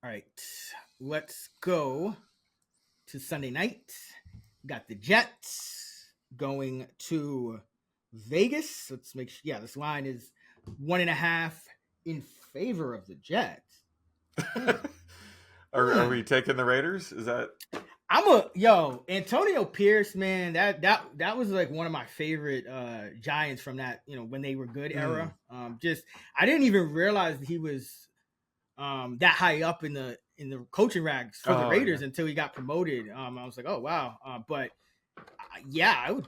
All right, let's go to Sunday night. Got the Jets going to Vegas. Let's make sure. Yeah, this line is 1.5 in favor of the Jets. Are we taking the Raiders? Is that? Antonio Pierce, man. That was like one of my favorite Giants from that when they were good era. I didn't even realize he was that high up in the coaching ranks for the Raiders until he got promoted. I was like, oh wow. But yeah, I would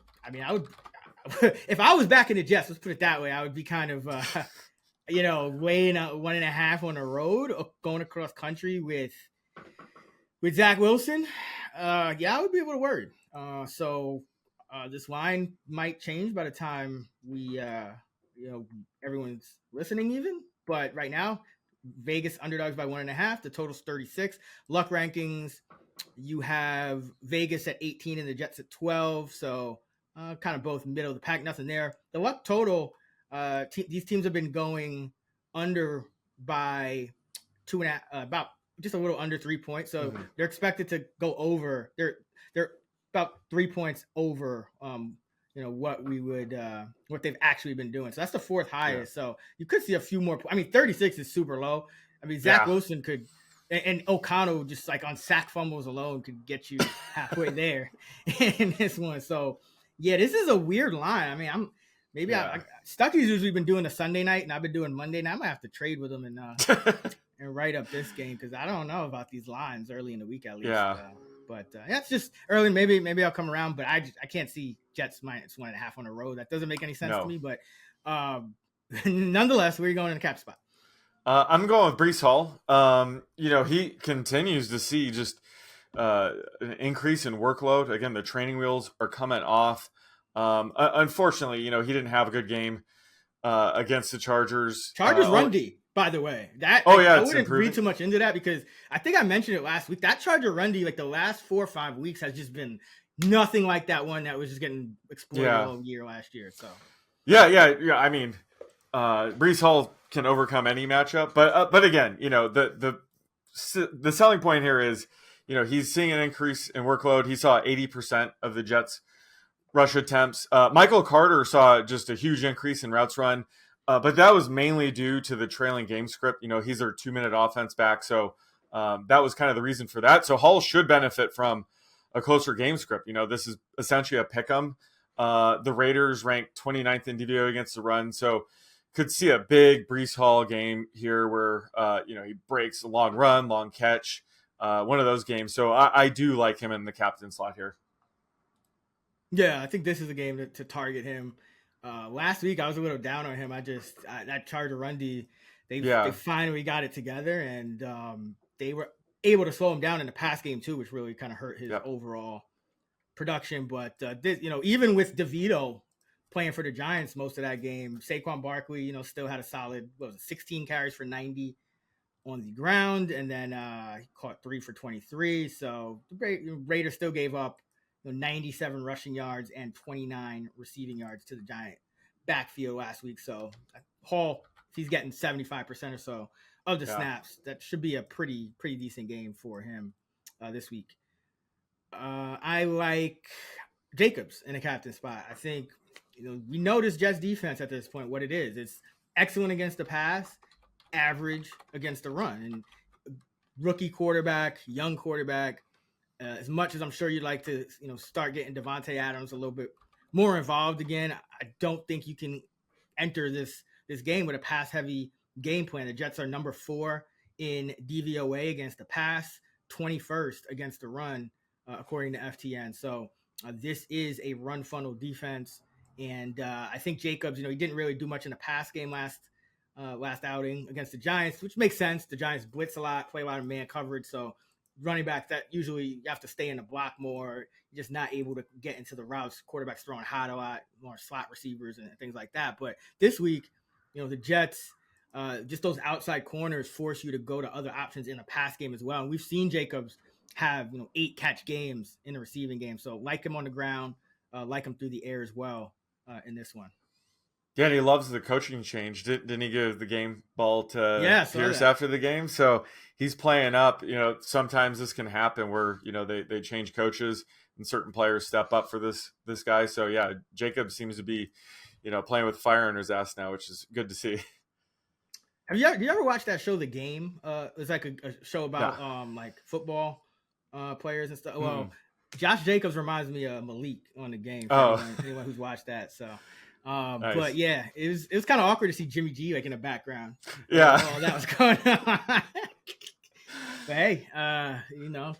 if I was back in the Jets, let's put it that way, I would be kind of weighing out 1.5 on the road, going across country with Zach Wilson. I would be able to word. So this line might change by the time we everyone's listening even. But right now, Vegas underdogs by 1.5. The total's 36. Luck rankings, you have Vegas at 18 and the Jets at 12. So kind of both middle of the pack, nothing there. The luck total, these teams have been going under by 2.5, about just a little under 3 points. So they're expected to go over. They're about 3 points over what we would what they've actually been doing. So that's the fourth highest. So you could see a few more. 36 is super low. Zach Wilson could, and O'Connell just like on sack fumbles alone could get you halfway there in this one. So yeah, this is a weird line. Stucky's usually been doing a Sunday night and I've been doing Monday night. I might have to trade with him and write up this game because I don't know about these lines early in the week at least. But that's just early. Maybe I'll come around, but I can't see Jets minus 1.5 on the road. That doesn't make any sense to me. But nonetheless, where are you going in the cap spot? I'm going with Breece Hall. He continues to see just an increase in workload. Again, the training wheels are coming off. Unfortunately, he didn't have a good game against the Chargers. Run D, by the way. I wouldn't read too much into that because I think I mentioned it last week. That Charger run D, like the last 4 or 5 weeks, has just been nothing like that one that was just getting exploited all year last year. So Breece Hall can overcome any matchup, but again, the selling point here is he's seeing an increase in workload. He saw 80% of the Jets rush attempts. Michael Carter saw just a huge increase in routes run, but that was mainly due to the trailing game script. He's their 2-minute offense back, so that was kind of the reason for that. So Hall should benefit from a closer game script. This is essentially a pick'em. The Raiders ranked 29th in DVO against the run, so could see a big Breece Hall game here where he breaks a long run, long catch, one of those games. So I do like him in the captain slot here. Yeah, I think this is a game to target him. Last week, I was a little down on him. That Charger run D, they finally got it together, and they were able to slow him down in the pass game too, which really kind of hurt his overall production. But even with DeVito playing for the Giants most of that game, Saquon Barkley, still had a solid 16 carries for 90 on the ground, and then he caught 3 for 23. So the Raiders still gave up 97 rushing yards and 29 receiving yards to the Giant backfield last week. So Hall, if he's getting 75% or so of the snaps, that should be a pretty decent game for him this week. I like Jacobs in a captain spot. I think we know this Jets defense at this point, what it is. It's excellent against the pass, average against the run. And rookie quarterback, young quarterback, as much as I'm sure you'd like to, start getting Devontae Adams a little bit more involved again, I don't think you can enter this game with a pass-heavy game plan. The Jets are number 4 in DVOA against the pass, 21st against the run, according to FTN. So this is a run funnel defense, and I think Jacobs, he didn't really do much in the pass game last outing against the Giants, which makes sense. The Giants blitz a lot, play a lot of man coverage, so running back that usually you have to stay in the block more. You're just not able to get into the routes. Quarterbacks throwing hot a lot, more slot receivers and things like that. But this week, the Jets, just those outside corners force you to go to other options in the pass game as well. And we've seen Jacobs have 8 catch games in the receiving game. So like him on the ground, like him through the air as well in this one. Yeah, and he loves the coaching change. Didn't he give the game ball to Yeah, I saw Pierce that. after the game? So he's playing up. Sometimes this can happen where they change coaches and certain players step up for this guy. So yeah, Jacob seems to be playing with fire in his ass now, which is good to see. You ever watched that show, The Game? It's like a show Yeah. about like football players and stuff. Mm. Well, Josh Jacobs reminds me of Malik on The Game for Oh, anyone who's watched that. So, but nice. yeah, it was kind of awkward to see Jimmy G like in the background. Yeah. All that was going on. But hey,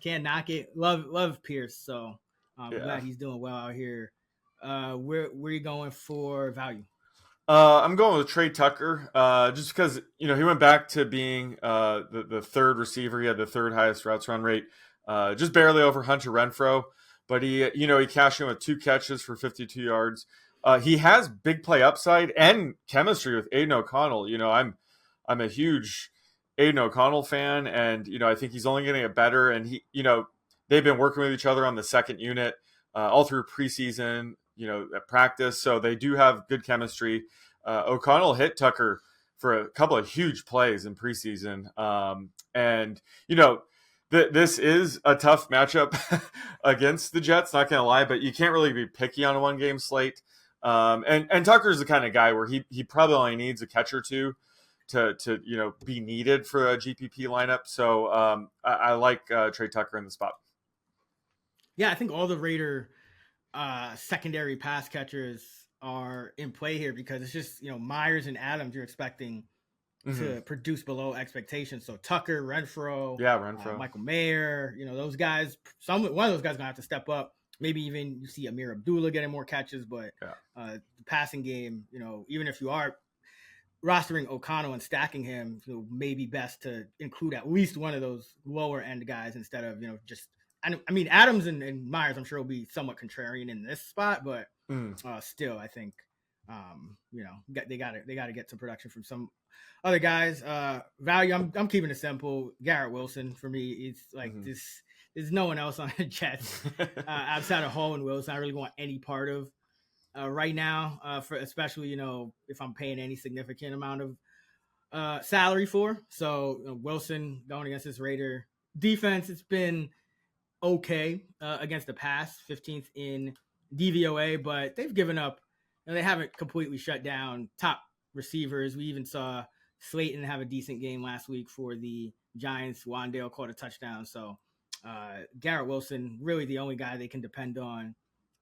can't knock it. Love Pierce. So I'm glad he's doing well out here. Where are you going for value? I'm going with Trey Tucker, just because he went back to being the third receiver. He had the third highest routes run rate, just barely over Hunter Renfrow. But he cashed in with 2 catches for 52 yards. He has big play upside and chemistry with Aiden O'Connell. I'm a huge Aiden O'Connell fan, and I think he's only going to get better. And they've been working with each other on the second unit all through preseason. At practice, so they do have good chemistry. O'Connell hit Tucker for a couple of huge plays in preseason, and this is a tough matchup against the Jets. Not gonna lie, but you can't really be picky on a 1-game slate. And Tucker's the kind of guy where he probably only needs a catch or two to be needed for a GPP lineup. So I like Trey Tucker in the spot. Yeah, I think all the Raider secondary pass catchers are in play here because it's just Myers and Adams you're expecting to produce below expectations. So Tucker, Renfrow, Michael Mayer, those guys. One of those guys gonna have to step up. Maybe even you see Amir Abdullah getting more catches, but the passing game, even if you are rostering O'Connell and stacking him, maybe best to include at least one of those lower end guys instead of just. I mean, Adams and Myers, I'm sure will be somewhat contrarian in this spot, but still, I think they got to get some production from some other guys. Value, I'm keeping it simple. Garrett Wilson for me, it's like this. There's no one else on the Jets outside of Hall and Wilson. I really want any part of right now, for especially if I'm paying any significant amount of salary for. So Wilson going against this Raider defense, it's been okay against the pass, 15th in DVOA, but they've given up. They haven't completely shut down top receivers. We even saw Slayton have a decent game last week for the Giants. Wandale caught a touchdown. So Garrett Wilson, really the only guy they can depend on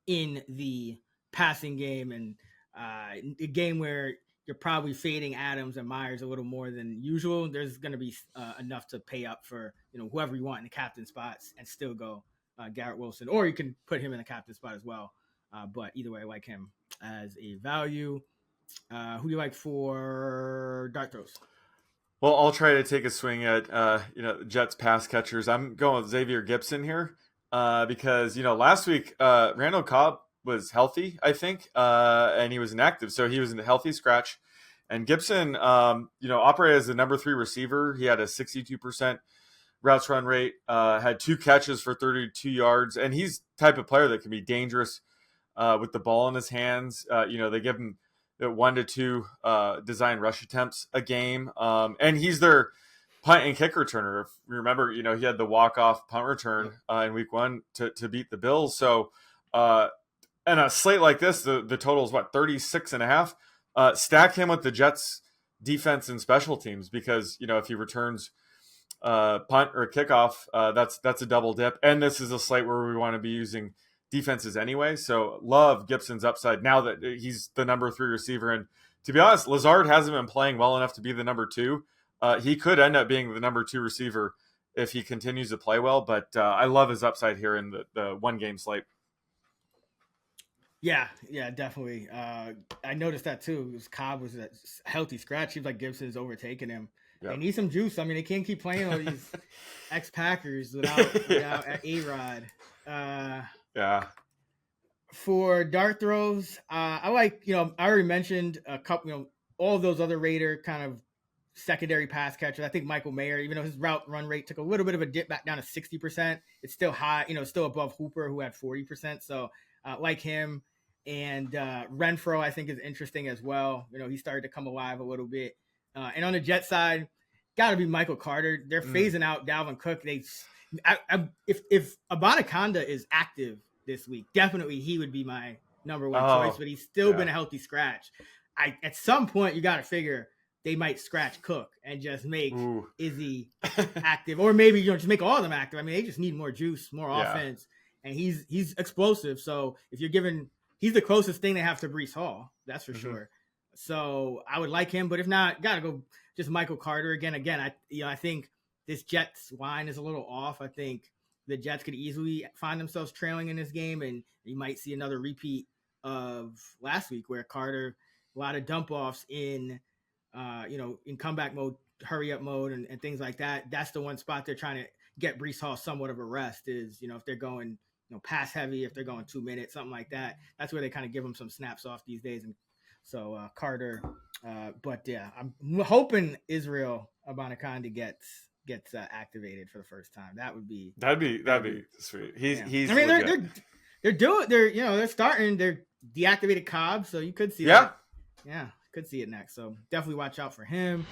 in the passing game, and a game where you're probably fading Adams and Myers a little more than usual. There's going to be enough to pay up for whoever you want in the captain spots and still go Garrett Wilson, or you can put him in the captain spot as well. But either way, I like him as a value. Who do you like for dart throws? Well, I'll try to take a swing at Jets pass catchers. I'm going with Xavier Gibson here because last week Randall Cobb was healthy, I think, and he was inactive, so he was in a healthy scratch. And Gibson, operated as the number 3 receiver. He had a 62% routes run rate, had 2 catches for 32 yards, and he's the type of player that can be dangerous with the ball in his hands. They give him 1 to 2 design rush attempts a game, and he's their punt and kick returner. If you remember, he had the walk-off punt return in week 1 to beat the Bills. So, and a slate like this, the total is 36.5. Stack him with the Jets defense and special teams because if he returns punt or kickoff, that's a double dip. And this is a slate where we want to be using defenses anyway. So love Gibson's upside now that he's the number 3 receiver. And to be honest, Lazard hasn't been playing well enough to be the number 2. He could end up being the number 2 receiver if he continues to play well. But I love his upside here in the 1-game slate. Yeah, definitely. I noticed that too. Cobb was a healthy scratch. Seems like Gibson's overtaking him. Yep. They need some juice. I mean, they can't keep playing all these ex-Packers without A-Rod. Yeah. For dart throws, I like, I already mentioned a couple, all of those other Raider kind of secondary pass catchers. I think Michael Mayer, even though his route run rate took a little bit of a dip back down to 60%, it's still high, still above Hooper, who had 40%. So like him. And Renfro, I think, is interesting as well. You know, he started to come alive a little bit. And on the Jet side, got to be Michael Carter. They're phasing out Dalvin Cook. If Abanikanda is active this week, definitely he would be my number one choice. But he's still been a healthy scratch. At some point, you got to figure they might scratch Cook and just make Izzy active, or maybe just make all of them active. I mean, they just need more juice, more offense, and he's explosive. So if you're giving, he's the closest thing they have to Breece Hall, that's for sure. So I would like him, but if not, gotta go just Michael Carter again. I think this Jets line is a little off. I think the Jets could easily find themselves trailing in this game, and you might see another repeat of last week where Carter, a lot of dump offs in comeback mode, hurry up mode, and things like that. That's the one spot they're trying to get Breece Hall somewhat of a rest is, if they're going, pass heavy, if they're going 2 minutes, something like that. That's where they kind of give them some snaps off these days. And so Carter, but yeah, I'm hoping Israel Abanikanda gets activated for the first time. That'd be sweet. He's I mean, they're starting. They're deactivated Cobb, so you could see that. Yeah, could see it next. So definitely watch out for him.